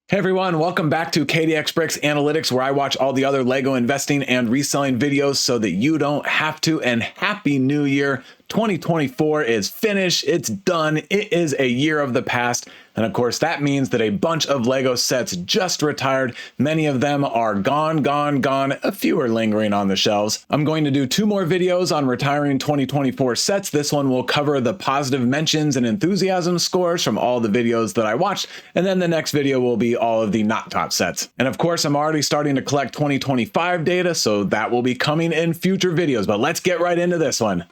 Hey everyone, welcome back to KDX Bricks Analytics, where I watch all the other Lego investing and reselling videos so that you don't have to. And Happy New Year. 2024 is finished. It's done. It is a year of the past. And of course, that means that a bunch of Lego sets just retired. Many of them are gone. A few are lingering on the shelves. I'm going to do 2 more videos on retiring 2024 sets. This one will cover the positive mentions and enthusiasm scores from all the videos that I watched. And then the next video will be all of the not top sets. And of course, I'm already starting to collect 2025 data, so that will be coming in future videos. But let's get right into this one.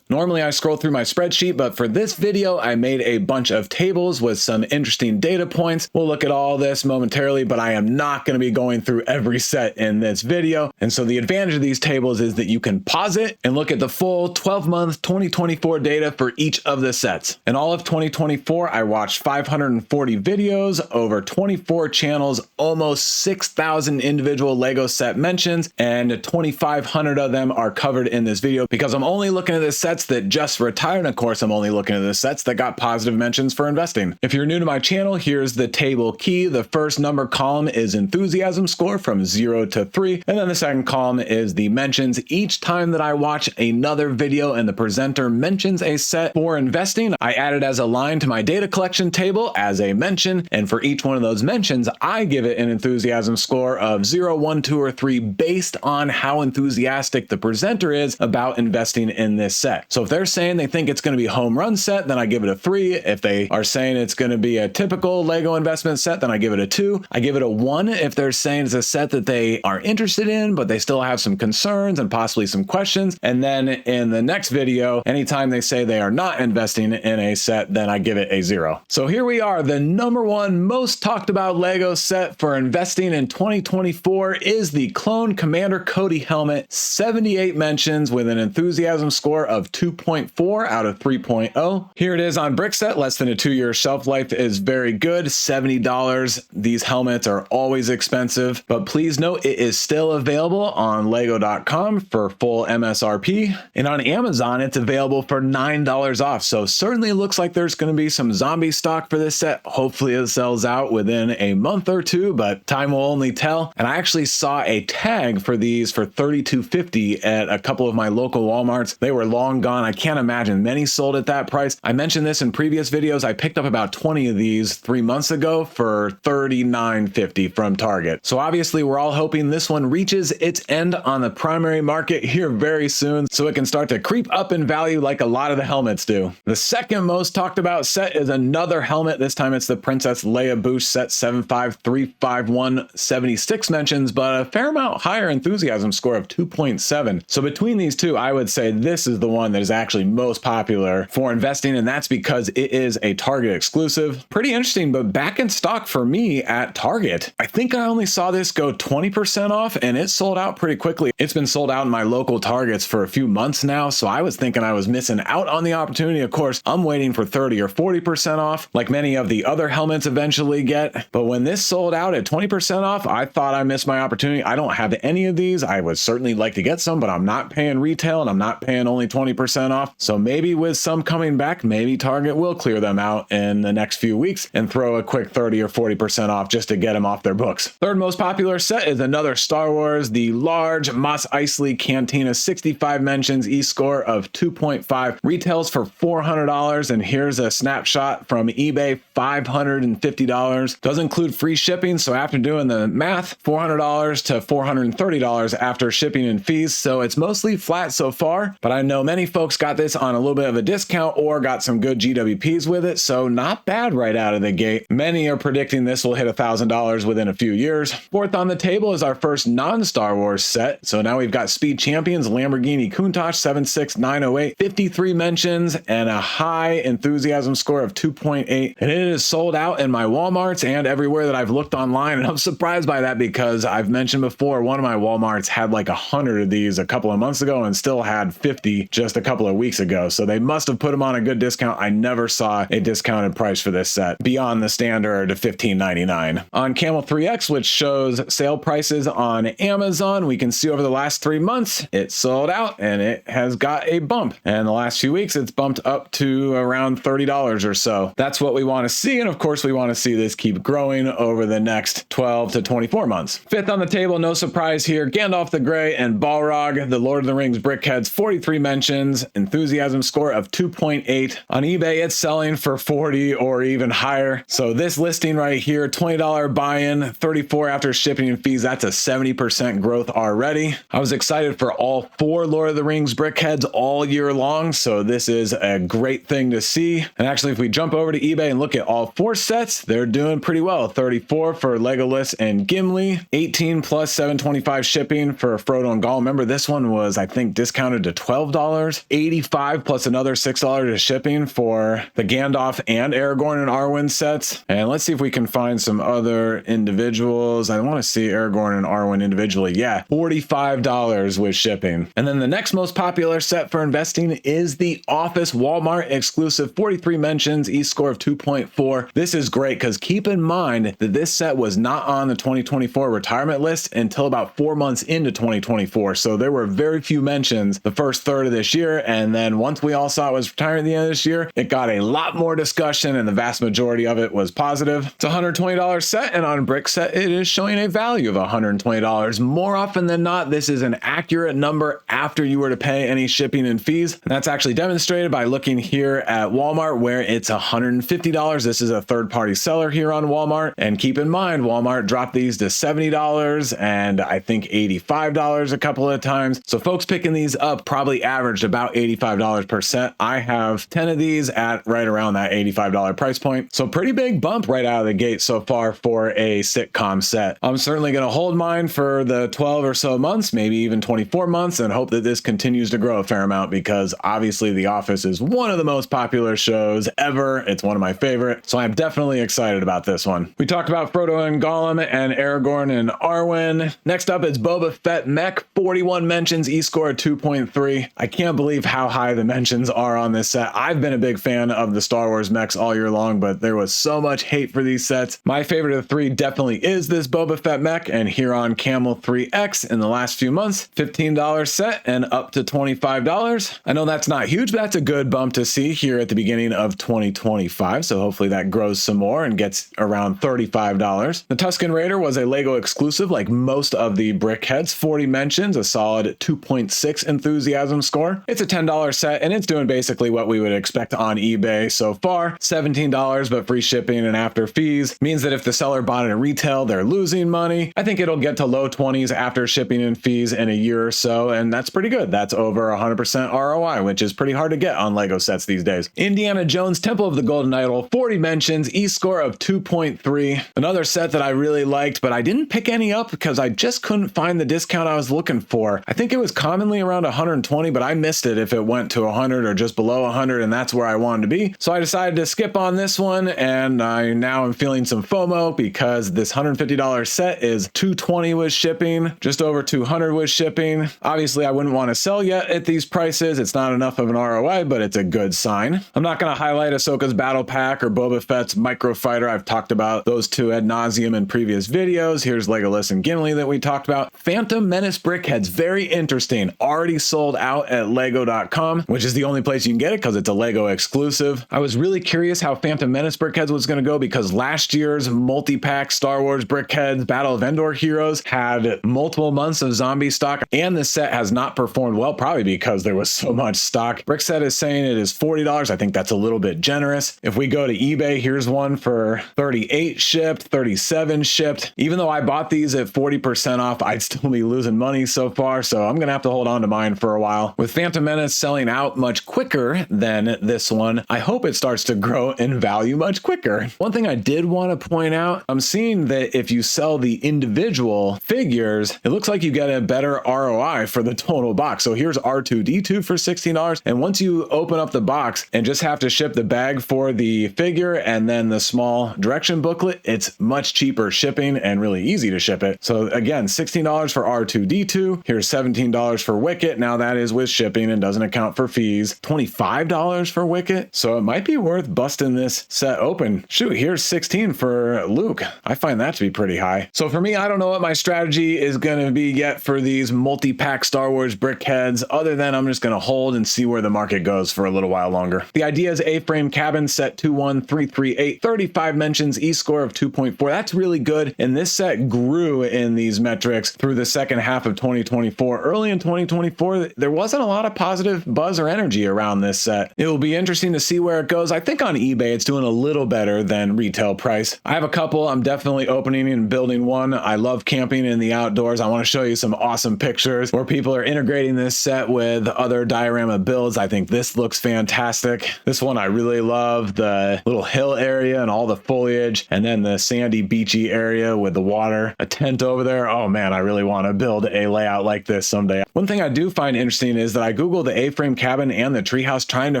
Normally I scroll through my spreadsheet, but for this video, I made a bunch of tables with some interesting data points. We'll look at all this momentarily, but I am not going to be going through every set in this video. And so the advantage of these tables is that you can pause it and look at the full 12-month 2024 data for each of the sets. In all of 2024, I watched 540 videos, over 24 channels, almost 6,000 individual Lego set mentions, and 2,500 of them are covered in this video because I'm only looking at the sets that just retired. And of course, I'm only looking at the sets that got positive mentions for investing. If you're new to my channel, here's the table key. The first number column is enthusiasm score from 0 to 3. And then the second column is the mentions. Each time that I watch another video and the presenter mentions a set for investing, I add it as a line to my data collection table as a mention. And for each one of those mentions, I give it an enthusiasm score of 0, 1, 2, or 3 based on how enthusiastic the presenter is about investing in this set. So if they're saying they think it's going to be a home run set, then I give it a 3. If they are saying it's going to be a typical Lego investment set, then I give it a 2. I give it a 1 if they're saying it's a set that they are interested in, but they still have some concerns and possibly some questions. And then in the next video, anytime they say they are not investing in a set, then I give it a 0. So here we are. The number 1 most talked about Lego set for investing in 2024 is the Clone Commander Cody helmet. 78 mentions with an enthusiasm score of 2.4 out of 3.0. Here it is on Brickset. Less than a 2-year shelf life is very good. $70. These helmets are always expensive, but please note it is still available on lego.com for full MSRP. And on Amazon, it's available for $9 off. So certainly looks like there's going to be some zombie stock for this set. Hopefully it sells out within a month or 2, but time will only tell. And I actually saw a tag for these for $32.50 at a couple of my local Walmarts. They were long gone. I can't imagine many sold at that price. I mentioned this in previous videos. I picked up about 20 of these 3 months ago for $39.50 from Target. So obviously we're all hoping this one reaches its end on the primary market here very soon so it can start to creep up in value like a lot of the helmets do. The second most talked about set is another helmet. This time it's the Princess Leia Boosh set 75351, 76 mentions, but a fair amount higher enthusiasm score of 2.7. So between these two, I would say this is the one that is actually most popular for investing, and that's because it is a Target exclusive. Pretty interesting, but back in stock for me at Target. I think I only saw this go 20% off, and it sold out pretty quickly. It's been sold out in my local Targets for a few months now, so I was thinking I was missing out on the opportunity. Of course, I'm waiting for 30 or 40% off, like many of the other helmets eventually get. But when this sold out at 20% off, I thought I missed my opportunity. I don't have any of these. I would certainly like to get some, but I'm not paying retail, and I'm not paying only 20% off. So maybe with some coming back, maybe Target will clear them out in the next few weeks and throw a quick 30 or 40% off just to get them off their books. Third most popular set is another Star Wars, the large Mos Eisley Cantina, 65 mentions, E-score of 2.5, retails for $400. And here's a snapshot from eBay, $550. Does include free shipping. So after doing the math, $400 to $430 after shipping and fees. So it's mostly flat so far, but I know many folks got this on a little bit of a discount or got some good GWPs with it, so not bad right out of the gate. Many are predicting this will hit $1,000 within a few years. Fourth on the table is our first non-Star Wars set. So now we've got Speed Champions Lamborghini Countach 76908, 53 mentions and a high enthusiasm score of 2.8. And it is sold out in my Walmarts and everywhere that I've looked online. And I'm surprised by that because I've mentioned before, one of my Walmarts had like 100 of these a couple of months ago and still had 50 just a couple of weeks ago, so they must have put them on a good discount. I never saw a discounted price for this set beyond the standard $15.99. On Camel 3X, which shows sale prices on Amazon, we can see over the last 3 months, it sold out and it has got a bump. And the last few weeks, it's bumped up to around $30 or so. That's what we want to see. And of course, we want to see this keep growing over the next 12 to 24 months. Fifth on the table, no surprise here, Gandalf the Grey and Balrog, the Lord of the Rings brickheads, 43 mentions, enthusiasm score of 2.8. On eBay, it's selling for 40 or even higher. So this listing right here, $20 buy-in, 34 after shipping and fees, that's a 70% growth already. I was excited for all 4 Lord of the Rings brickheads all year long, so this is a great thing to see. And actually, if we jump over to eBay and look at all 4 sets, they're doing pretty well. 34 for Legolas and Gimli, 18 plus $7.25 shipping for Frodo and Gollum. Remember, this one was, I think, discounted to $12, 85 plus another $6 of shipping for the Gandalf and Aragorn and Arwen sets. And let's see if we can find some other individuals. I want to see Aragorn and Arwen individually. Yeah, $45 with shipping. And then the next most popular set for investing is the Office Walmart exclusive, 43 mentions, e-score of 2.4. This is great because keep in mind that this set was not on the 2024 retirement list until about 4 months into 2024. So there were very few mentions the first third of this year. And then once we all saw it was retiring at the end of this year, it got a lot more discussion and the vast majority of it was positive. It's a $120 set, and on Brickset, it is showing a value of $120. More often than not, this is an accurate number after you were to pay any shipping and fees. And that's actually demonstrated by looking here at Walmart, where it's $150. This is a third-party seller here on Walmart. And keep in mind, Walmart dropped these to $70 and I think $85 a couple of times. So folks picking these up probably averaged about $85 per set. I have 10 of these at right around that $85 price point. So pretty big bump right out of the gate so far for a sitcom set. I'm certainly going to hold mine for the 12 or so months, maybe even 24 months, and hope that this continues to grow a fair amount because obviously The Office is one of the most popular shows ever. It's one of my favorite. So I'm definitely excited about this one. We talked about Frodo and Gollum and Aragorn and Arwen. Next up is Boba Fett Mech, 41 mentions, e-score 2.3. I can't believe how high the mentions are on this set. I've been a big fan of the Star Wars mechs all year long, but there was so much hate for these sets. My favorite of the 3 definitely is this Boba Fett mech, and here on Camel 3X in the last few months, $15 set and up to $25. I know that's not huge, but that's a good bump to see here at the beginning of 2025, so hopefully that grows some more and gets around $35. The Tusken Raider was a Lego exclusive like most of the brickheads, 40 mentions, a solid 2.6 enthusiasm score. It's a $10 set and it's doing basically what we would expect on eBay so far, $17, but free shipping and after fees means that if the seller bought it at retail, they're losing money. I think it'll get to low 20s after shipping and fees in a year or so, and that's pretty good. That's over 100% ROI, which is pretty hard to get on Lego sets these days. Indiana Jones Temple of the Golden Idol, 40 mentions, e-score of 2.3. Another set that I really liked, but I didn't pick any up because I just couldn't find the discount I was looking for. I think it was commonly around 120, but I missed it if it went to 100 or just below 100, and that's where I wanted to be. So I decided to skip on this one, and I now am feeling some FOMO because this $150 set is $220 with shipping, just over $200 with shipping. Obviously, I wouldn't want to sell yet at these prices. It's not enough of an ROI, but it's a good sign. I'm not going to highlight Ahsoka's Battle Pack or Boba Fett's Microfighter. I've talked about those two ad nauseum in previous videos. Here's Legolas and Gimli that we talked about. Phantom Menace brickheads, very interesting. Already sold out at lego.com, which is the only place you can get it because it's a Lego exclusive. I was really curious how Phantom Menace brickheads was going to go because last year's multi-pack Star Wars brickheads Battle of Endor heroes had multiple months of zombie stock, and the set has not performed well, probably because there was so much stock. Brickset is saying it is $40. I think that's a little bit generous. If we go to eBay, here's one for 38 shipped, 37 shipped. Even though I bought these at 40% off, I'd still be losing money so far, so I'm gonna have to hold on to mine for a while. With Phantom Menace selling out much quicker than this one, I hope it starts to grow in value much quicker. One thing I did want to point out, I'm seeing that if you sell the individual figures, it looks like you get a better ROI for the total box. So here's R2-D2 for $16, and once you open up the box and just have to ship the bag for the figure and then the small direction booklet, it's much cheaper shipping and really easy to ship it. So again, $16 for R2-D2. Here's $17 for Wicket. Now that is with shipping shipping and doesn't account for fees. $25 for Wicket. So it might be worth busting this set open. Shoot, here's 16 for Luke. I find that to be pretty high. So for me, I don't know what my strategy is going to be yet for these multi-pack Star Wars brickheads, other than I'm just going to hold and see where the market goes for a little while longer. The idea is A-frame cabin set 21338, 35 mentions, E-score of 2.4. That's really good. And this set grew in these metrics through the second half of 2024. Early in 2024, there wasn't a lot of positive buzz or energy around this set. It will be interesting to see where it goes. I think on eBay, it's doing a little better than retail price. I have a couple. I'm definitely opening and building one. I love camping in the outdoors. I want to show you some awesome pictures where people are integrating this set with other diorama builds. I think this looks fantastic. This one I really love, the little hill area and all the foliage, and then the sandy beachy area with the water, a tent over there. Oh man, I really want to build a layout like this someday. One thing I do find interesting is that I Googled the A-frame cabin and the treehouse trying to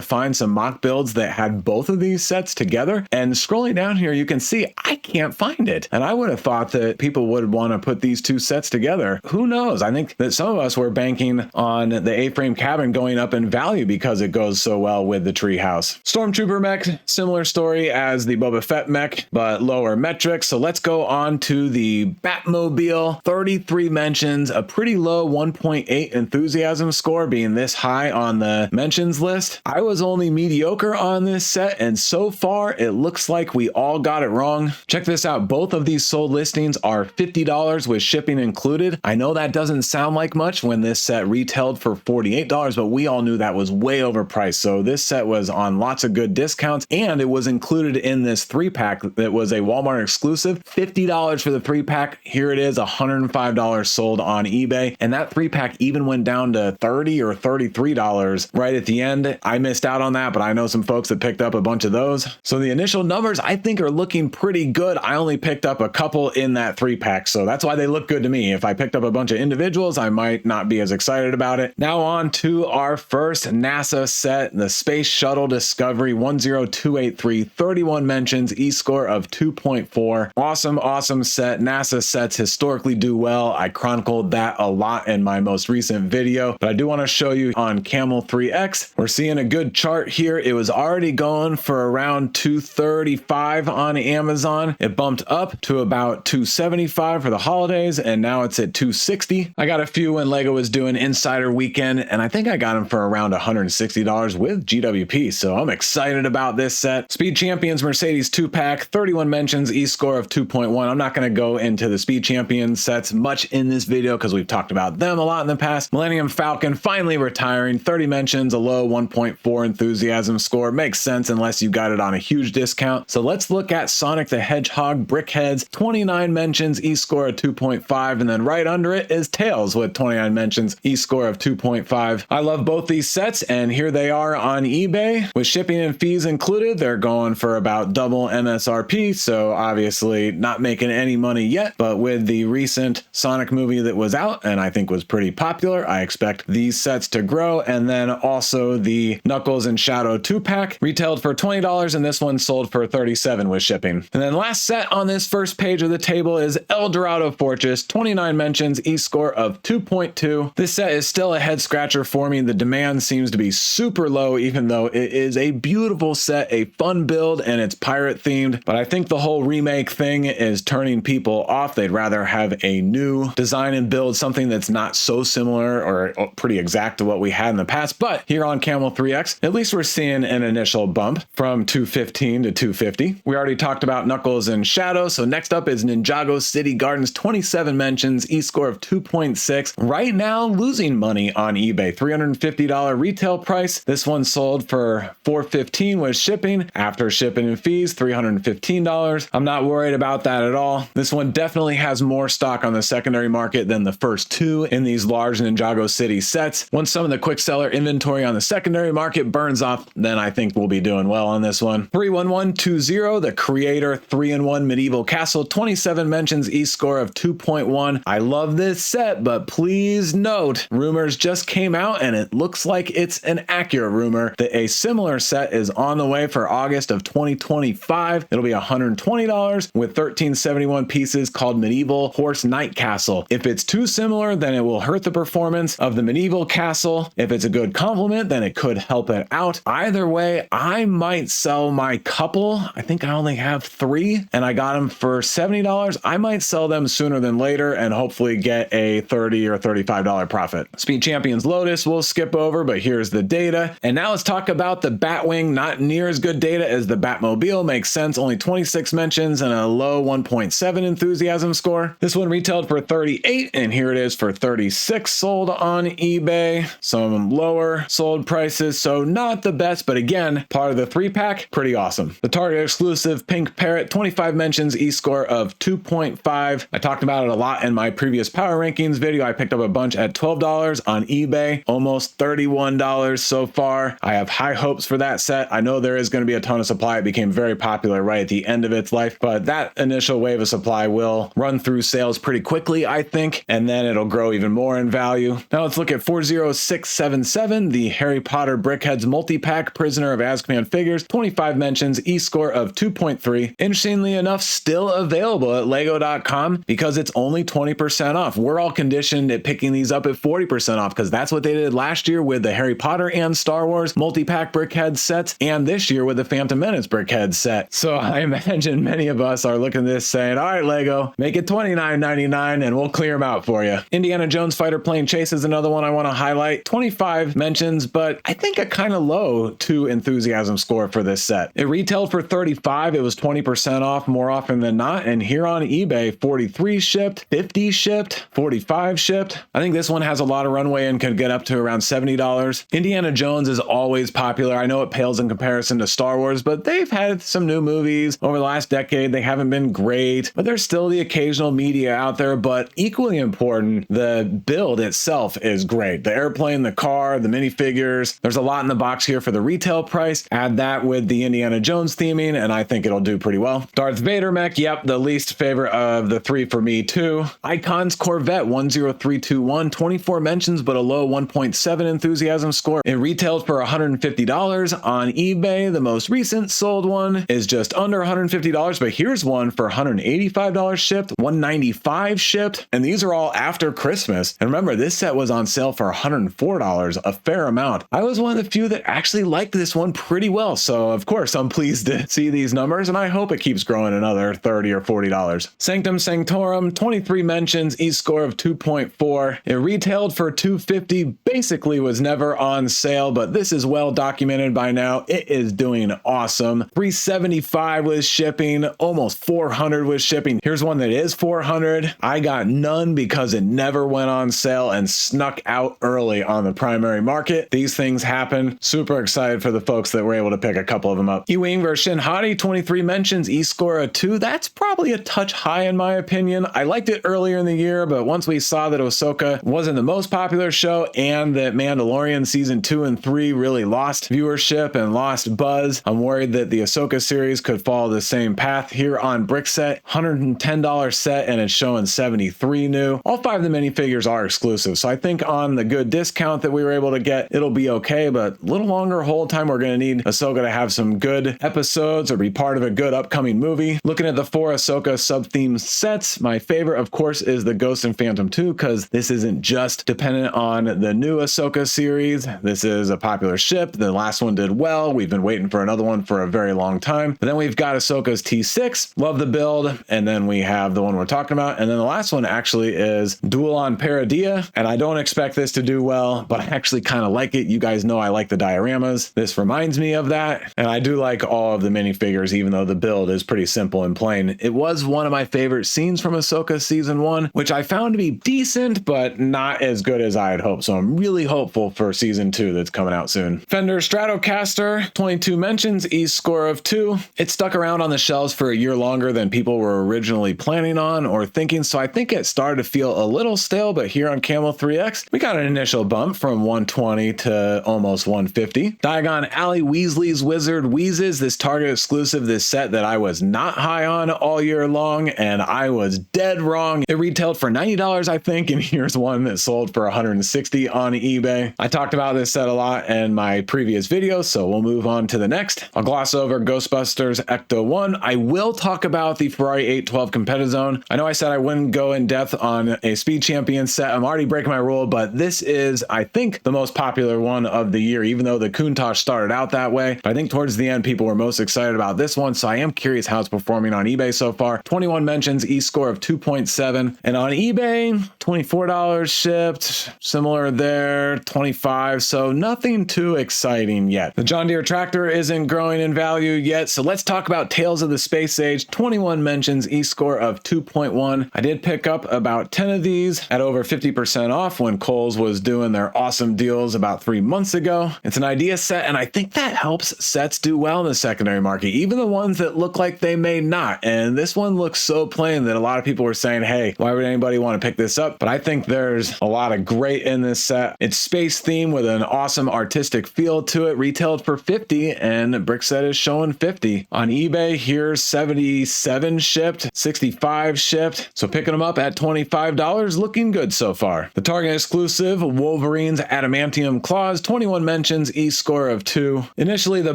find some mock builds that had both of these sets together, and scrolling down here you can see I can't find it. And I would have thought that people would want to put these two sets together. Who knows? I think that some of us were banking on the A-frame cabin going up in value because it goes so well with the treehouse. Stormtrooper mech, similar story as the Boba Fett mech, but lower metrics. So let's go on to the Batmobile. 33 mentions, a pretty low 1.8 enthusiasm score, being this high on the mentions list. I was only mediocre on this set, and so far it looks like we all got it wrong. Check this out. Both of these sold listings are $50 with shipping included. I know that doesn't sound like much when this set retailed for $48, but we all knew that was way overpriced. So this set was on lots of good discounts, and it was included in this 3-pack that was a Walmart exclusive. $50 for the 3-pack. Here it is, $105 sold on eBay. And that 3-pack even went down to $30 or $33 right at the end. I missed out on that, but I know some folks that picked up a bunch of those. So the initial numbers I think are looking pretty good. I only picked up a couple in that 3-pack, so that's why they look good to me. If I picked up a bunch of individuals, I might not be as excited about it. Now on to our first NASA set, the Space Shuttle Discovery 10283, 31 mentions, E-score of 2.4. Awesome set. NASA sets historically do well. I chronicled that a lot in my most recent video, but I do want to show you on Camel 3X. We're seeing a good chart here. It was already going for around 235 on Amazon. It bumped up to about 275 for the holidays, and now it's at 260. I got a few when Lego was doing Insider Weekend, and I think I got them for around $160 with GWP, so I'm excited about this set. Speed Champions Mercedes 2-pack, 31 mentions, E-score of 2.1. I'm not going to go into the Speed Champions sets much in this video because we've talked about them a lot in the past. Millennium Falcon finally retiring, 30 mentions, a low 1.4 enthusiasm score. Makes sense unless you got it on a huge discount. So let's look at Sonic the Hedgehog Brickheads, 29 mentions, E-score of 2.5, and then right under it is Tails with 29 mentions, E-score of 2.5. I love both these sets, and here they are on eBay. With shipping and fees included, they're going for about double MSRP, so obviously not making any money yet, but with the recent Sonic movie that was out, and I think was pretty popular, I expect these sets to grow. And then also the Knuckles and Shadow 2-pack retailed for $20, and this one sold for $37 with shipping. And then last set on this first page of the table is El Dorado Fortress, 29 mentions, E-score of 2.2. This set is still a head scratcher for me. The demand seems to be super low, even though it is a beautiful set, a fun build, and it's pirate themed. But I think the whole remake thing is turning people off. They'd rather have a new design and build, something that's not so similar or pretty exact to what we had in the past. But here on Camel 3X, at least we're seeing an initial bump from 215 to 250. We already talked about Knuckles and Shadow, so next up is Ninjago City Gardens, 27 mentions, E-score of 2.6. Right now, losing money on eBay, $350 retail price. This one sold for $415 with shipping. After shipping and fees, $315. I'm not worried about that at all. This one definitely has more stock on the secondary market than the first two in these large Ninjago City sets. Once some of the quick seller inventory on the secondary market burns off, then I think we'll be doing well on this one. 31120, the Creator 3-in-1 Medieval Castle, 27 mentions, E-score of 2.1. I love this set, but please note, rumors just came out and it looks like it's an accurate rumor that a similar set is on the way for August of 2025. It'll be $120 with 1371 pieces called Medieval Horse Knight Castle. If it's too similar, then it will hurt the performance of the Medieval Castle. neutral. If it's a good compliment, then it could help it out. Either way, I might sell my couple. I think I only have 3 and I got them for $70. I might sell them sooner than later and hopefully get a $30 or $35 profit. Speed Champions Lotus we'll skip over, but here's the data. And now let's talk about the Batwing. Not near as good data as the Batmobile. Makes sense. Only 26 mentions and a low 1.7 enthusiasm score. This one retailed for 38 and here it is for 36 sold on eBay. Some lower sold prices, so not the best, but again, part of the 3-pack, pretty awesome. The Target exclusive Pink Parrot, 25 mentions, E-score of 2.5. I talked about it a lot in my previous power rankings video. I picked up a bunch at $12 on eBay, almost $31 so far. I have high hopes for that set. I know there is going to be a ton of supply. It became very popular right at the end of its life, but that initial wave of supply will run through sales pretty quickly, I think, and then it'll grow even more in value. Now let's look at 40677, the Harry Potter Brickheads multi-pack Prisoner of Azkaban figures, 25 mentions, E-score of 2.3. Interestingly enough, still available at lego.com because it's only 20% off. We're all conditioned at picking these up at 40% off because that's what they did last year with the Harry Potter and Star Wars multi-pack Brickhead sets, and this year with the Phantom Menace Brickhead set. So I imagine many of us are looking at this saying, all right, Lego, make it $29.99 and we'll clear them out for you. Indiana Jones Fighter Plane Chase is another one I want to highlight. 25 mentions, but I think a kind of low 2 enthusiasm score for this set. It retailed for 35. It was 20% off more often than not. And here on eBay, 43 shipped, 50 shipped, 45 shipped. I think this one has a lot of runway and could get up to around $70. Indiana Jones is always popular. I know it pales in comparison to Star Wars, but they've had some new movies over the last decade. They haven't been great, but there's still the occasional media out there. But equally important, the build itself is great. The airplane, the car, the minifigures. There's a lot in the box here for the retail price. Add that with the Indiana Jones theming, and I think it'll do pretty well. Darth Vader mech, yep, the least favorite of the 3 for me too. Icons Corvette 10321, 24 mentions, but a low 1.7 enthusiasm score. It retailed for $150 on eBay. The most recent sold one is just under $150, but here's one for $185 shipped, $195 shipped, and these are all after Christmas. And remember, this set was on sale for $104, a fair amount. I was one of the few that actually liked this one pretty well, so of course I'm pleased to see these numbers, and I hope it keeps growing another $30 or $40. Sanctum Sanctorum, 23 mentions, E-score of 2.4. It retailed for $250, basically was never on sale, but this is well documented by now. It is doing awesome. $375 was shipping, almost $400 was shipping. Here's one that is $400. I got none because it never went on sale and snuck out early on the primary market. These things happen. Super excited for the folks that were able to pick a couple of them up. Ewing vs. Shin Hati, 23 mentions, E-score of 2. That's probably a touch high in my opinion. I liked it earlier in the year, but once we saw that Ahsoka wasn't the most popular show and that Mandalorian season 2 and 3 really lost viewership and lost buzz, I'm worried that the Ahsoka series could follow the same path. Here on Brickset, $110 set and it's showing 73 new. All 5 of the minifigures are exclusive, so I think on the good discount that we were able to get, it'll be okay, but a little longer hold time. We're going to need Ahsoka to have some good episodes or be part of a good upcoming movie. Looking at the 4 Ahsoka sub-themed sets, my favorite, of course, is the Ghost and Phantom 2, because this isn't just dependent on the new Ahsoka series. This is a popular ship. The last one did well. We've been waiting for another one for a very long time. But then we've got Ahsoka's T6. Love the build. And then we have the one we're talking about. And then the last one actually is Duel on Paradia. And I don't expect this to do well, but I actually kind of like it. You guys know I like the dioramas. This reminds me of that. And I do like all of the minifigures, even though the build is pretty simple and plain. It was one of my favorite scenes from Ahsoka season 1, which I found to be decent, but not as good as I had hoped. So I'm really hopeful for season 2 that's coming out soon. Fender Stratocaster, 22 mentions, E-score of 2. It stuck around on the shelves for a year longer than people were originally planning on or thinking, so I think it started to feel a little stale, but here on Camel 3X, we got an initial bump from 120 to almost 150. Diagon Alley Weasley's Wizard Wheezes, this Target exclusive, this set that I was not high on all year long, and I was dead wrong. It retailed for $90, I think, and here's one that sold for $160 on eBay. I talked about this set a lot in my previous video, so we'll move on to the next. I'll gloss over Ghostbusters Ecto 1. I will talk about the Ferrari 812 Competizone. I know I said I wouldn't go in depth on a Speed Champion set. I'm already breaking my rule, but this is I think, the most popular one of the year, even though the Countach started out that way. But I think towards the end, people were most excited about this one. So I am curious how it's performing on eBay so far. 21 mentions, e-score of 2.7. And on eBay, $24 shipped. Similar there, 25. So nothing too exciting yet. The John Deere tractor isn't growing in value yet. So let's talk about Tales of the Space Age. 21 mentions, e-score of 2.1. I did pick up about 10 of these at over 50% off when Kohl's was doing their awesome deals about 3 months ago. It's an idea set, and I think that helps sets do well in the secondary market, even the ones that look like they may not. And this one looks so plain that a lot of people were saying, hey, why would anybody want to pick this up? But I think there's a lot of great in this set. It's space themed with an awesome artistic feel to it, retailed for 50, and Brickset is showing 50. On eBay, here's 77 shipped, 65 shipped. So picking them up at $25, looking good so far. The Target exclusive Wolverine's Adamantium Claws, 21 mentions, e-score of 2. Initially, the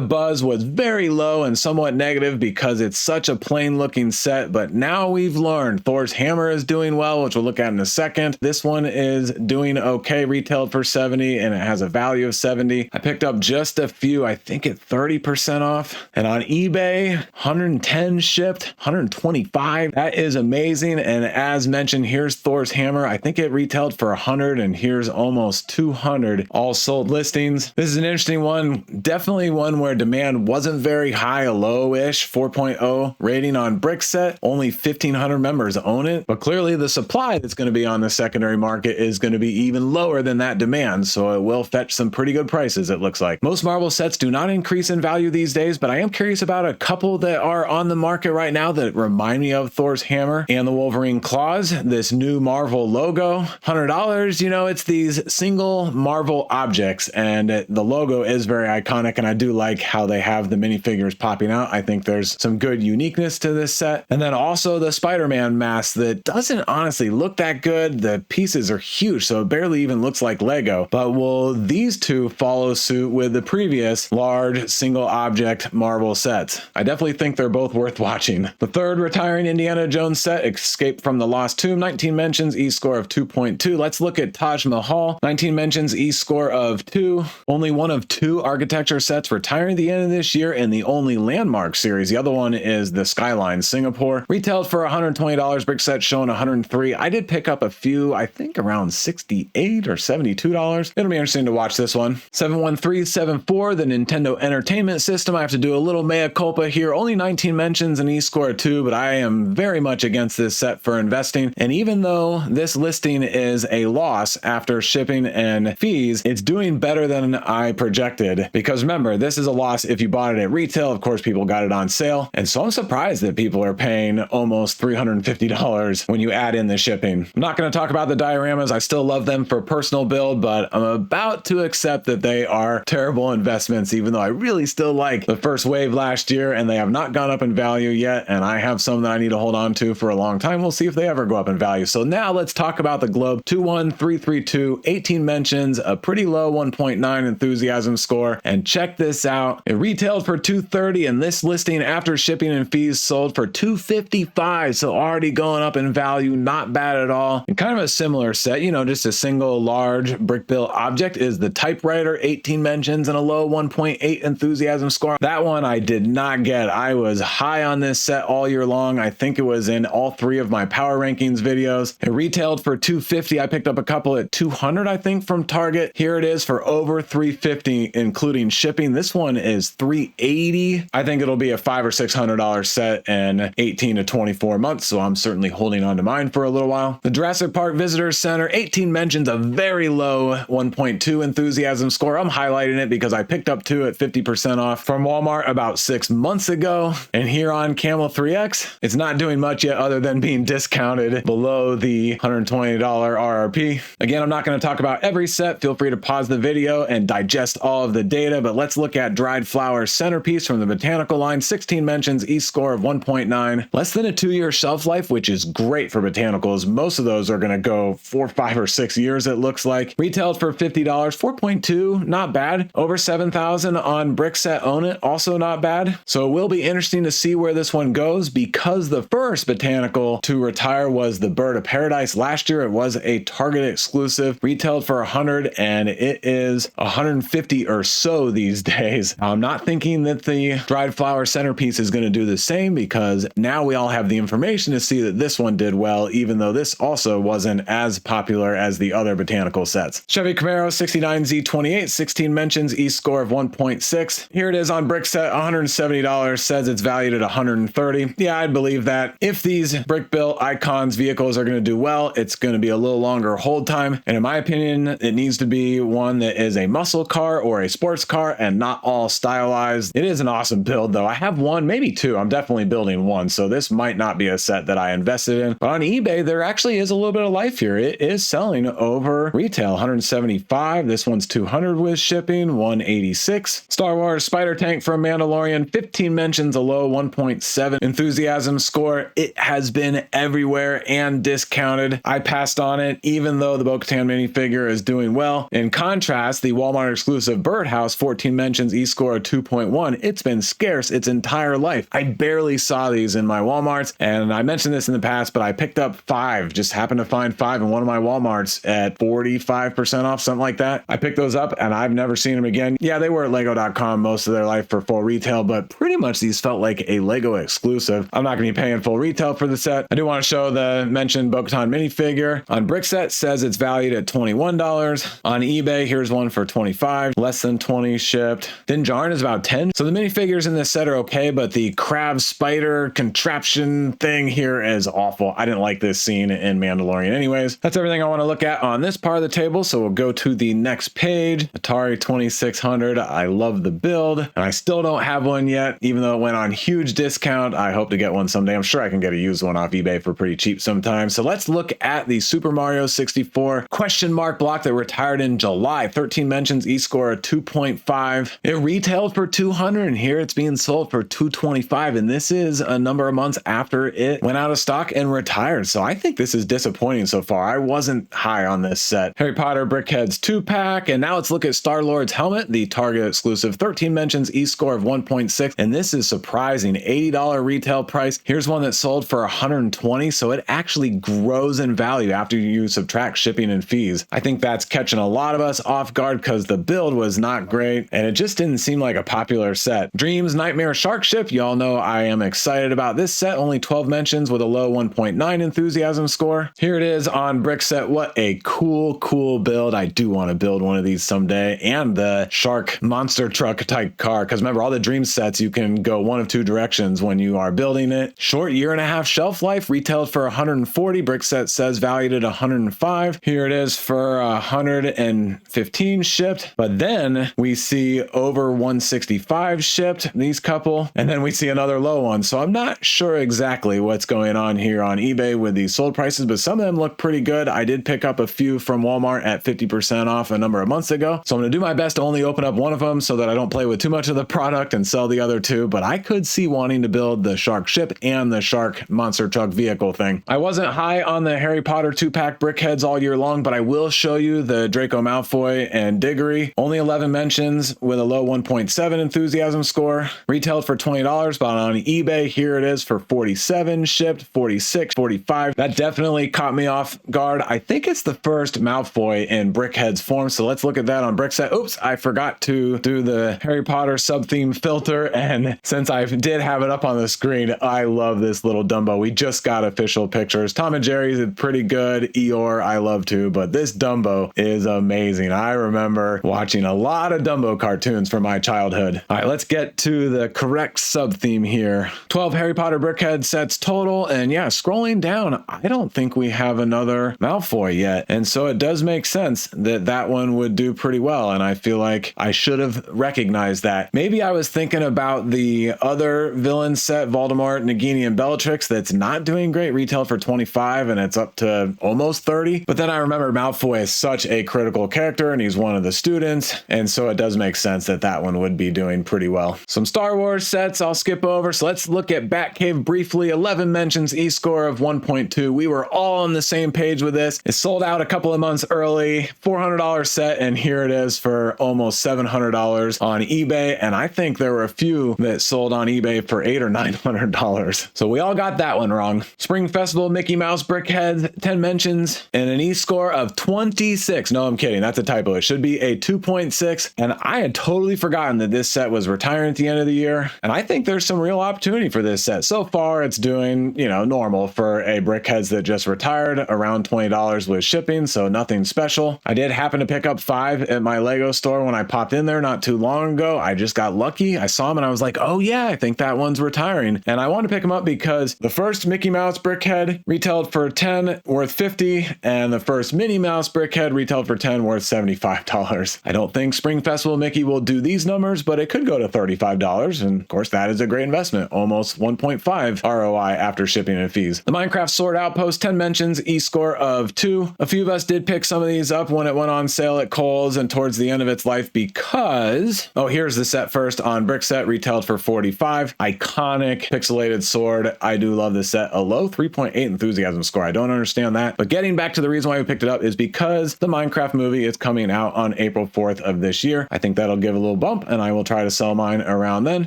buzz was very low and somewhat negative because it's such a plain looking set, but now we've learned Thor's Hammer is doing well, which we'll look at in a second. This one is doing okay, retailed for 70, and it has a value of 70. I picked up just a few, I think at 30% off. And on eBay, 110 shipped, 125. That is amazing. And as mentioned, here's Thor's Hammer. I think it retailed for 100, and here's almost 200 all sold listings. This is an interesting one. Definitely one where demand wasn't very high, a low-ish 4.0 rating on Brickset. Only 1,500 members own it, but clearly the supply that's going to be on the secondary market is going to be even lower than that demand, so it will fetch some pretty good prices, it looks like. Most Marvel sets do not increase in value these days, but I am curious about a couple that are on the market right now that remind me of Thor's Hammer and the Wolverine Claws. This new Marvel logo, $100, you know, it's these single Marvel objects, and the logo is very iconic, and I do like how they have the minifigures popping out. I think there's some good uniqueness to this set. And then also the Spider-Man mask that doesn't honestly look that good. The pieces are huge, so it barely even looks like Lego. But will these two follow suit with the previous large single object Marvel sets? I definitely think they're both worth watching. The third retiring Indiana Jones set, Escape from the Lost Tomb, 19 mentions, e-score of 2.2. Let's look at Taj Mahal, 19 mentions, e-score of 2. Only one of 2 architecture sets retiring at the end of this year, and the only Landmark series. The other one is the Skyline Singapore. Retailed for $120, Brickset showing 103. I did pick up a few, I think around $68 or $72. It'll be interesting to watch this one. 71374, the Nintendo Entertainment System. I have to do a little mea culpa here. Only 19 mentions and e-score 2, but I am very much against this set for investing. And even though this listing is a loss after shipping and fees, it's doing better than I projected. Because remember, this is a loss if you bought it at retail. Of course, people got it on sale. And so I'm surprised that people are paying almost $350 when you add in the shipping. I'm not going to talk about the dioramas. I still love them for personal build, but I'm about to accept that they are terrible investments, even though I really still like the first wave last year, and they have not gone up in value yet. And I have some that I need to hold on to for a long time. We'll see if they ever go up in value. So now let's talk about the Globe 21332, 18 mentions, a pretty low 1.9 enthusiasm score. And check this out. It retailed for $230, and this listing after shipping and fees sold for $255. So already going up in value, not bad at all. And kind of a similar set, you know, just a single large brick built object is the Typewriter, 18 mentions and a low 1.8 enthusiasm score. That one I did not get. I was high on this set all year long. I think it was in all 3 of my power rankings videos. It retailed for $250. I picked up a couple at $200, I think, from Target. Here it is for over $350, including shipping. This one is $380. I think it'll be a $500 or $600 set in 18 to 24 months, so I'm certainly holding on to mine for a little while. The Jurassic Park Visitors Center, 18 mentions, a very low 1.2 enthusiasm score. I'm highlighting it because I picked up 2 at 50% off from Walmart about 6 months ago. And here on Camel 3X, it's not doing much yet other than being discounted below the $120 RRP. Again, I'm not going to talk about every set. Feel free to pause the video and digest all of the data, but let's look at Dried Flower Centerpiece from the Botanical line, 16 mentions, e-score of 1.9. Less than a 2-year shelf life, which is great for botanicals. Most of those are going to go 4, 5, or 6 years, it looks like. Retailed for $50, 4.2, not bad. Over 7,000 on Brickset Own It, also not bad. So it will be interesting to see where this one goes, because the first botanical to retire was the Bird of Paradise last year. It was a Target exclusive. Retailed retailed for 100 and it is 150 or so these days. I'm not thinking that the dried flower centerpiece is going to do the same, because now we all have the information to see that this one did well, even though this also wasn't as popular as the other botanical sets. Chevy Camaro 69Z28, 16 mentions, E-score of 1.6. Here it is on Brickset, $170, says it's valued at 130. Yeah, I'd believe that. If these brick built icons vehicles are going to do well, it's going to be a little longer hold time. And in my opinion, it needs to be one that is a muscle car or a sports car and not all stylized. It is an awesome build though. I have one, maybe two. I'm definitely building one, so this might not be a set that I invested in. But on eBay, there actually is a little bit of life here. It is selling over retail, 175. This one's 200 with shipping, 186. Star Wars Spider Tank from Mandalorian, 15 mentions, a low 1.7 enthusiasm score. It has been everywhere and discounted. I passed on it, even though the Bo-Katan minifigure is doing well. In contrast, the Walmart exclusive Birdhouse, 14 mentions, E-score of 2.1. It's been scarce its entire life. I barely saw these in my Walmarts, and I mentioned this in the past, but I picked up 5, just happened to find 5 in one of my Walmarts at 45% off, something like that. I picked those up and I've never seen them again. Yeah, they were at lego.com most of their life for full retail, but pretty much these felt like a Lego exclusive. I'm not going to be paying full retail for the set. I do want to show the mentioned Bo-Katan minifigure. On Brickset says it's valued at $21. On eBay, here's one for 25, less than 20 shipped. Din Djarin is about 10. So the minifigures in this set are okay, but the crab spider contraption thing here is awful. I didn't like this scene in Mandalorian anyways. That's everything I want to look at on this part of the table, so we'll go to the next page. Atari 2600. I love the build, and I still don't have one yet, even though it went on huge discount. I hope to get one someday. I'm sure I can get a used one off eBay for pretty cheap sometime. So let's look at the Super Mario 64 question mark block that retired in July. 13 mentions, E-score of 2.5. It retailed for 200, and here it's being sold for 225, and this is a number of months after it went out of stock and retired. So I think this is disappointing so far. I wasn't high on this set. Harry Potter Brickheads 2-pack, and now let's look at Star-Lord's helmet, the Target exclusive. 13 mentions, E-score of 1.6, and this is surprising. $80 retail price. Here's one that sold for 120, so it actually grows in value after you subtract shipping and fees. I think that's catching a lot of us off guard because the build was not great, and it just didn't seem like a popular set. Dreams Nightmare Shark Ship. Y'all know I am excited about this set. Only 12 mentions with a low 1.9 enthusiasm score. Here it is on Brickset. What a cool build. I do want to build one of these someday, and the shark monster truck type car, because remember, all the Dream sets, you can go one of two directions when you are building it. Short 1.5-year shelf life, retailed for 140. Brickset says valued at 105. Here it is for 115 shipped, but then we see over 165 shipped, these couple, and then we see another low one. So I'm not sure exactly what's going on here on eBay with these sold prices, but some of them look pretty good. I did pick up a few from Walmart at 50% off a number of months ago, so I'm going to do my best to only open up one of them so that I don't play with too much of the product and sell the other two, but I could see wanting to build the shark ship and the shark monster truck vehicle thing. I wasn't high on the Harry Potter 2-pack Brickheads all year long, but I will show you the Draco Malfoy and Diggory. Only 11 mentions with a low 1.7 enthusiasm score. Retailed for $20, but on eBay, here it is for 47 shipped, 46, 45. That definitely caught me off guard. I think it's the first Malfoy in Brickheads form, so let's look at that on Brickset. Oops, I forgot to do the Harry Potter sub-theme filter, and since I did have it up on the screen, I love this little Dumbo. We just got official pictures. Tom and Jerry's is pretty good. Eeyore, I love too, but this Dumbo is amazing. I remember watching a lot of Dumbo cartoons from my childhood. All right, let's get to the correct sub-theme here. 12 Harry Potter Brickhead sets total, and yeah, scrolling down, I don't think we have another Malfoy yet, and so it does make sense that that one would do pretty well, and I feel like I should have recognized that. Maybe I was thinking about the other villain set, Voldemort, Nagini, and Bellatrix, that's not doing great, retail for 25, and it's up to almost 30, but then I remember Malfoy is such a critical character, and he's one of the students, and so it does make sense that that one would be doing pretty well. Some Star Wars sets I'll skip over, so let's look at Batcave briefly. 11 mentions, E-score of 1.2. We were all on the same page with this. It sold out a couple of months early, $400 set, and here it is for almost $700 on eBay, and I think there were a few that sold on eBay for $800 or $900. So we all got that one wrong. Spring Festival Mickey Mouse Brickheads, 10 mentions, and an E-score of 20. 26. No, I'm kidding. That's a typo. It should be a 2.6. And I had totally forgotten that this set was retiring at the end of the year. And I think there's some real opportunity for this set. So far, it's doing, normal for a brickheads that just retired, around $20 with shipping. So nothing special. I did happen to pick up 5 at my Lego store when I popped in there not too long ago. I just got lucky. I saw them and I was like, oh yeah, I think that one's retiring. And I wanted to pick them up because the first Mickey Mouse brickhead retailed for 10, worth 50, and the first Minnie Mouse brickhead retailed for 10, worth $75. I don't think Spring Festival Mickey will do these numbers, but it could go to $35. And of course, that is a great investment. Almost 1.5 ROI after shipping and fees. The Minecraft Sword Outpost, 10 mentions, E-score of 2. A few of us did pick some of these up when it went on sale at Kohl's and towards the end of its life because, here's the set first on Brickset, retailed for 45. Iconic pixelated sword. I do love this set. A low 3.8 enthusiasm score. I don't understand that. But getting back to the reason why we picked it up is because the Minecraft movie is coming out on April 4th of this year. I think that'll give a little bump and I will try to sell mine around then.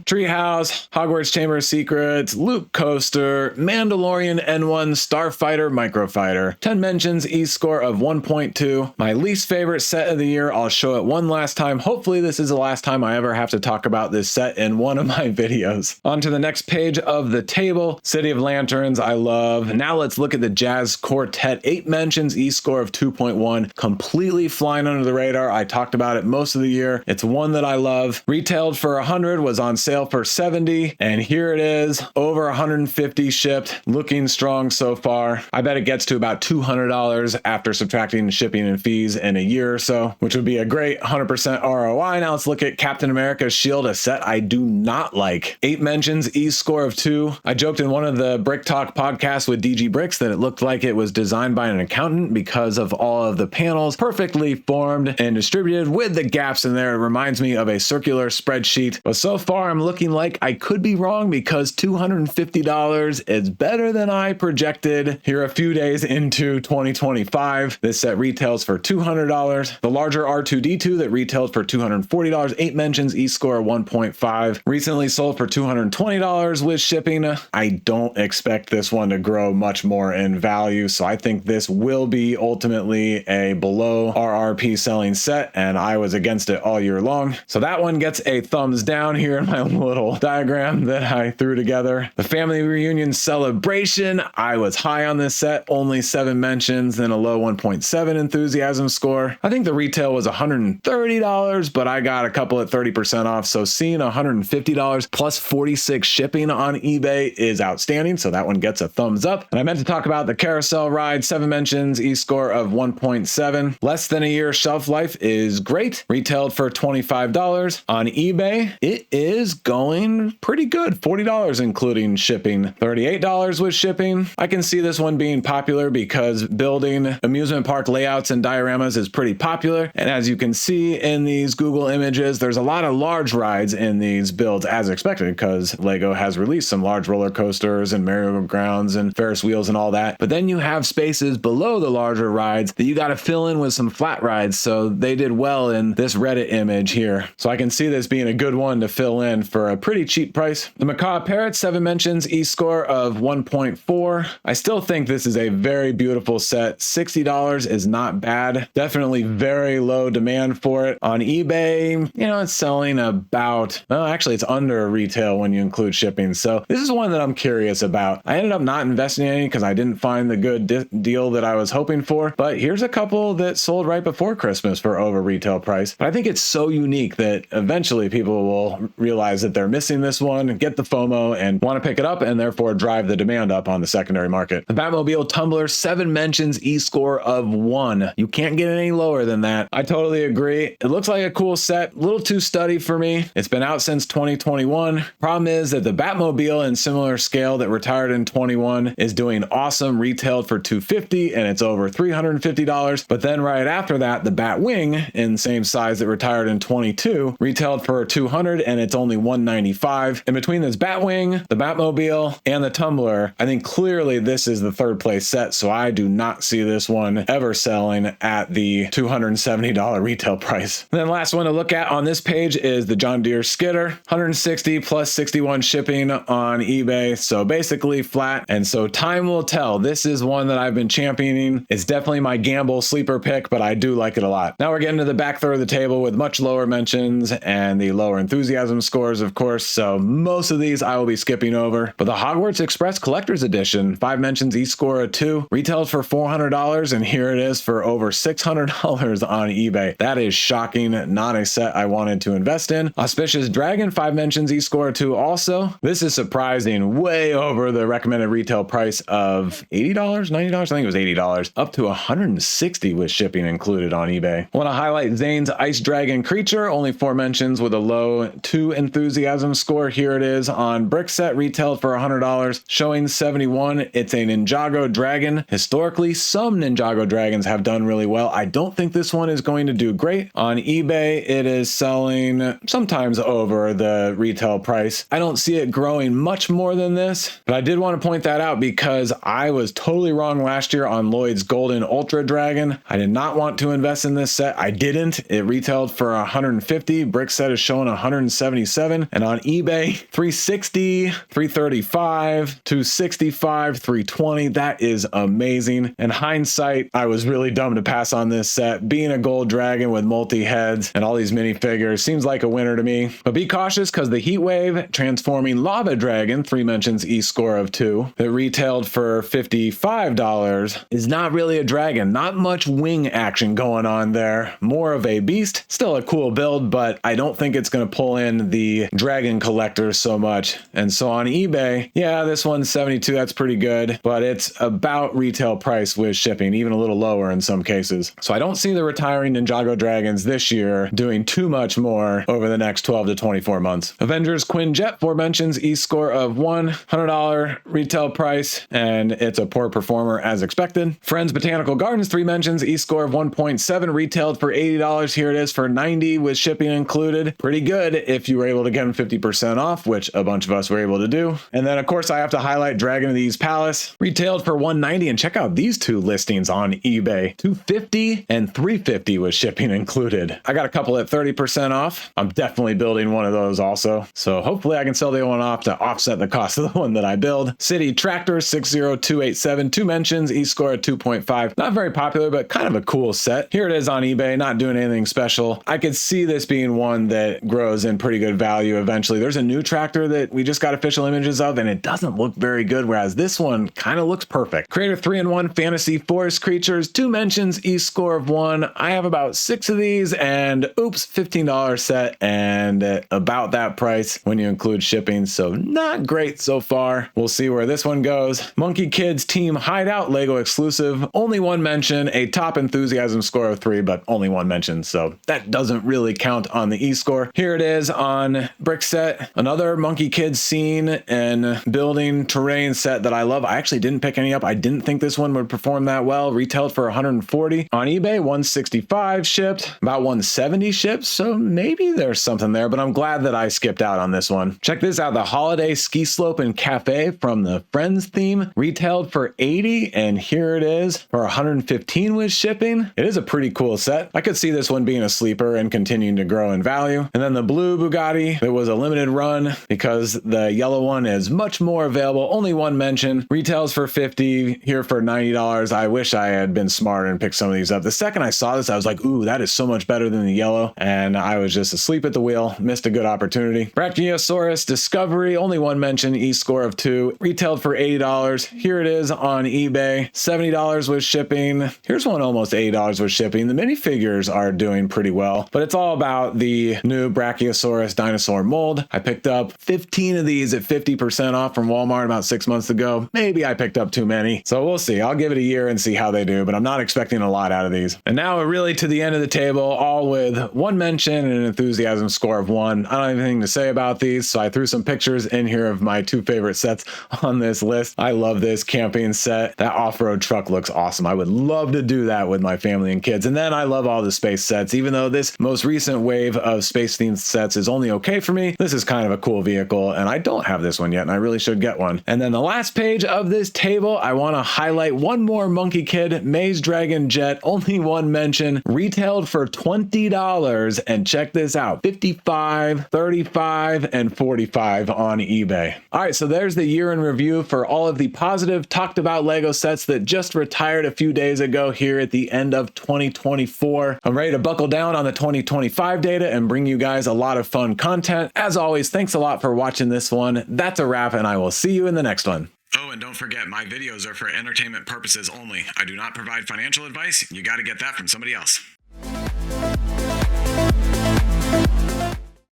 Treehouse, Hogwarts Chamber of Secrets, Loop Coaster, Mandalorian N1, Starfighter, Microfighter. 10 mentions, E-score of 1.2. My least favorite set of the year. I'll show it one last time. Hopefully this is the last time I ever have to talk about this set in one of my videos. On to the next page of the table. City of Lanterns, I love. Now let's look at the Jazz Quartet. 8 mentions, E-score of 2.1. Completely flying under the radar. I talked about it most of the year. It's one that I love. Retailed for 100, was on sale for 70, and here it is, over 150 shipped, looking strong so far. I bet it gets to about $200 after subtracting shipping and fees in a year or so, which would be a great 100% ROI. Now let's look at Captain America's Shield, a set I do not like. 8 mentions, E-score of 2. I joked in one of the Brick Talk podcasts with DG Bricks that it looked like it was designed by an accountant because of all of the panels perfectly formed and distributed with the gaps in there. It reminds me of a circular spreadsheet, but so far I'm looking like I could be wrong because $250 is better than I projected here a few days into 2025. This set retails for $200. The larger R2D2 that retailed for $240, 8 mentions, E-score 1.5. Recently sold for $220 with shipping. I don't expect this one to grow much more in value, so I think this will be ultimately a below RRP selling set, and I was against it all year long. So that one gets a thumbs down here in my little diagram that I threw together. The Family Reunion Celebration, I was high on this set, only 7 mentions, then a low 1.7 enthusiasm score. I think the retail was $130, but I got a couple at 30% off, so seeing $150 plus 46 shipping on eBay is outstanding, so that one gets a thumbs up. And I meant to talk about the Carousel Ride, 7 mentions, E-score of 1.7. Less than a year shelf life is great. Retailed for $25. On eBay, it is going pretty good. $40 including shipping. $38 with shipping. I can see this one being popular because building amusement park layouts and dioramas is pretty popular. And as you can see in these Google images, there's a lot of large rides in these builds as expected because Lego has released some large roller coasters and merry-go-rounds and Ferris wheels and all that. But then you have spaces below the larger rides that you got to fill in with some flat rides. So they did well in this Reddit image here. So I can see this being a good one to fill in for a pretty cheap price. The Macaw Parrot, 7 mentions, E-score of 1.4. I still think this is a very beautiful set. $60 is not bad. Definitely very low demand for it. On eBay, it's selling about, actually it's under retail when you include shipping. So this is one that I'm curious about. I ended up not investing in any because I didn't find the good deal that I was hoping for, but here's a couple that sold right before Christmas for over retail price. But I think it's so unique that eventually people will realize that they're missing this one, get the FOMO and want to pick it up and therefore drive the demand up on the secondary market. The Batmobile Tumbler, 7 mentions, E-score of 1. You can't get any lower than that. I totally agree. It looks like a cool set, a little too study for me. It's been out since 2021. Problem is that the Batmobile in similar scale that retired in 21 is doing awesome, retailed for $250 and it's over $350. But then right after that, the Batwing in same size that retired in 22 retailed for $200 and it's only $195. In between this Batwing, the Batmobile, and the Tumbler, I think clearly this is the third place set, so I do not see this one ever selling at the $270 retail price. And then last one to look at on this page is the John Deere Skidder, 160 plus 61 shipping on eBay, so basically flat, and so time will tell. This is one that I've been championing. It's definitely my gamble gamble sleeper pick, but I do like it a lot. Now we're getting to the back third of the table with much lower mentions and the lower enthusiasm scores, of course, so most of these I will be skipping over. But the Hogwarts Express Collector's Edition, 5 mentions, e-score of 2, retailed for $400, and here it is for over $600 on eBay. That is shocking, not a set I wanted to invest in. Auspicious Dragon, 5 mentions, e-score of 2 also. This is surprising, way over the recommended retail price of $80, $90, I think it was $80, up to $160 with shipping included on eBay. I want to highlight Zane's Ice Dragon Creature, only 4 mentions with a low 2 enthusiasm score. Here it is on Brickset, retailed for $100, showing 71. It's a Ninjago dragon. Historically, some Ninjago dragons have done really well. I don't think this one is going to do great. On eBay, it is selling sometimes over the retail price. I don't see it growing much more than this, but I did want to point that out because I was totally wrong last year on Lloyd's Golden Ultra Dragon. I did not want to invest in this set. I didn't. It retailed for $150. Brickset is showing $177, and on eBay, $360, $335, $265, $320. That is amazing. In hindsight, I was really dumb to pass on this set. Being a gold dragon with multi-heads and all these minifigures seems like a winner to me. But be cautious because the Heatwave Transforming Lava Dragon, 3 mentions, e-score of 2, that retailed for $55 is not really a dragon. Not much wing action going on there. More of a beast. Still a cool build, but I don't think it's going to pull in the dragon collectors so much. And so on eBay, yeah, this one's 72. That's pretty good, but it's about retail price with shipping, even a little lower in some cases. So I don't see the retiring Ninjago dragons this year doing too much more over the next 12 to 24 months. Avengers Quinjet, 4 mentions, e-score of $100 retail price, and it's a poor performer as expected. Friends Botanical Gardens, 3 mentions, e-score of 1.7, retailed for $80. Here it is for $90 with shipping included. Pretty good if you were able to get them 50% off, which a bunch of us were able to do. And then of course I have to highlight Dragon of the East Palace, retailed for $190, and check out these 2 listings on eBay, $250 and $350 with shipping included. I got a couple at 30% off. I'm definitely building one of those also, so hopefully I can sell the one off to offset the cost of the one that I build. City Tractor, 60287, 2 mentions, e-score at 2.5. Not very popular, but kind of a cool set. Here it is on eBay, not doing anything special. I could see this being one that grows in pretty good value eventually. There's a new tractor that we just got official images of, and it doesn't look very good, whereas this one kind of looks perfect. Creator 3-in-1 Fantasy Forest Creatures, 2 mentions, e-score of 1. I have about 6 of these, and oops, $15 set, and about that price when you include shipping, so not great so far. We'll see where this one goes. Monkey Kids Team Hideout, Lego exclusive, only 1 mention, a top enthusiasm score of 3, but only 1 mention, so that doesn't really count on the e-score. Here it is on Brickset, another Monkey Kids scene and building terrain set that I love. I actually didn't pick any up. I didn't think this one would perform that well. Retailed for $140. On eBay, $165 shipped, about $170 shipped, so maybe there's something there, but I'm glad that I skipped out on this one. Check this out, the Holiday Ski Slope and Cafe from the Friends theme, retailed for $80, and here it is for $115 with shipping. It is a pretty cool set. I could see this one being a sleeper and continuing to grow in value. And then the blue Bugatti, that was a limited run because the yellow one is much more available. Only 1 mention, retails for $50, here for $90. I wish I had been smarter and picked some of these up. The second I saw this, I was like, ooh, that is so much better than the yellow. And I was just asleep at the wheel, missed a good opportunity. Brachiosaurus Discovery, only 1 mention, e-score of 2, retailed for $80. Here it is on eBay, $70 with shipping. Here's one almost $80 with shipping. The minifigures are doing pretty well, but it's all about the new Brachiosaurus dinosaur mold. I picked up 15 of these at 50% off from Walmart about 6 months ago. Maybe I picked up too many, so we'll see. I'll give it a year and see how they do, but I'm not expecting a lot out of these. And now we're really to the end of the table, all with 1 mention and an enthusiasm score of 1. I don't have anything to say about these, so I threw some pictures in here of my 2 favorite sets on this list. I love this camping set. That off-road truck looks awesome. I would love to do that with my family and kids. And then I love all the space sets. Even though this most recent wave of space-themed sets is only okay for me, this is kind of a cool vehicle, and I don't have this one yet, and I really should get one. And then the last page of this table, I want to highlight one more Monkey Kid Maze Dragon Jet, only 1 mention, retailed for $20, and check this out, $55, $35, and $45 on eBay. All right, so there's the year in review for all of the positive talked about Lego sets that just retired a few days ago. go here at the end of 2024. I'm ready to buckle down on the 2025 data and bring you guys a lot of fun content. As always, thanks a lot for watching this one. That's a wrap, and I will see you in the next one. Oh, and don't forget, my videos are for entertainment purposes only. I do not provide financial advice. You got to get that from somebody else.